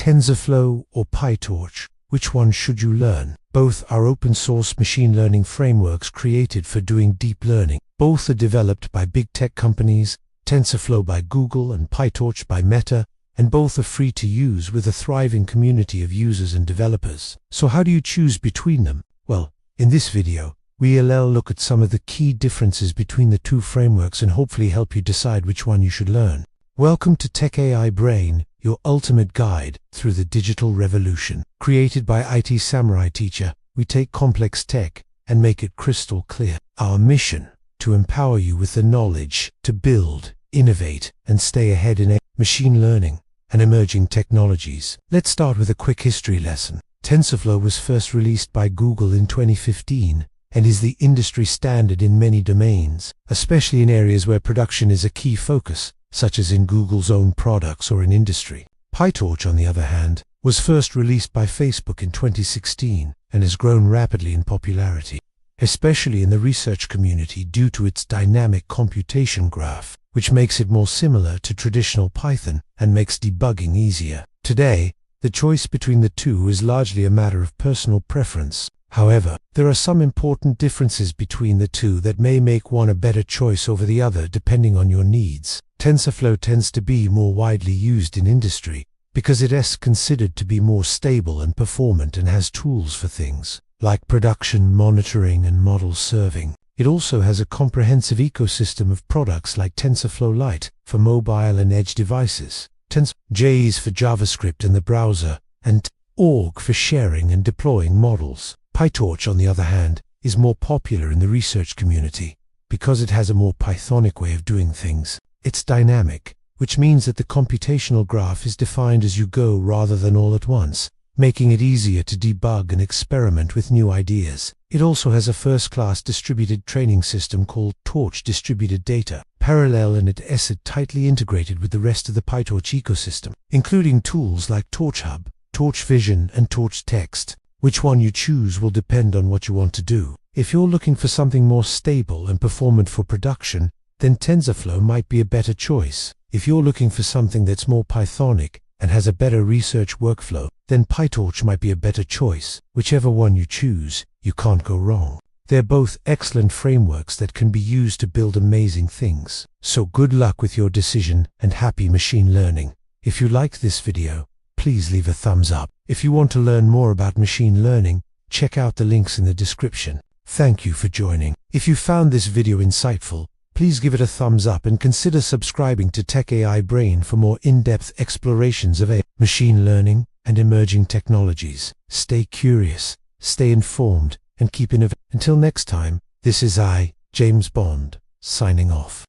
TensorFlow or PyTorch? Which one should you learn? Both are open-source machine learning frameworks created for doing deep learning. Both are developed by big tech companies, TensorFlow by Google and PyTorch by Meta, and both are free to use with a thriving community of users and developers. So how do you choose between them? Well, in this video, we'll look at some of the key differences between the two frameworks and hopefully help you decide which one you should learn. Welcome to Tech AI Brain, your ultimate guide through the digital revolution. Created by IT Samurai Teacher, we take complex tech and make it crystal clear. Our mission: to empower you with the knowledge to build, innovate, and stay ahead in machine learning and emerging technologies. Let's start with a quick history lesson. TensorFlow was first released by Google in 2015 and is the industry standard in many domains, especially in areas where production is a key focus, such as in Google's own products or in industry. PyTorch, on the other hand, was first released by Facebook in 2016 and has grown rapidly in popularity, especially in the research community due to its dynamic computation graph, which makes it more similar to traditional Python and makes debugging easier. Today, the choice between the two is largely a matter of personal preference. However, there are some important differences between the two that may make one a better choice over the other depending on your needs. TensorFlow tends to be more widely used in industry because it is considered to be more stable and performant and has tools for things like production monitoring and model serving. It also has a comprehensive ecosystem of products like TensorFlow Lite for mobile and edge devices, TensorJ is for JavaScript and the browser, and org for sharing and deploying models. PyTorch, on the other hand, is more popular in the research community because it has a more Pythonic way of doing things. It's dynamic, which means that the computational graph is defined as you go rather than all at once, making it easier to debug and experiment with new ideas. It also has a first-class distributed training system called Torch Distributed Data, parallel, and it is tightly integrated with the rest of the PyTorch ecosystem, including tools like TorchHub, Torch Vision, and Torch Text. Which one you choose will depend on what you want to do. If you're looking for something more stable and performant for production, then TensorFlow might be a better choice. If you're looking for something that's more Pythonic and has a better research workflow, then PyTorch might be a better choice. Whichever one you choose, you can't go wrong. They're both excellent frameworks that can be used to build amazing things. So good luck with your decision and happy machine learning. If you liked this video, please leave a thumbs up. If you want to learn more about machine learning, check out the links in the description. Thank you for joining. If you found this video insightful, please give it a thumbs up and consider subscribing to Tech AI Brain for more in-depth explorations of machine learning and emerging technologies. Stay curious, stay informed, and keep innovating. Until next time, this is I, James Bond, signing off.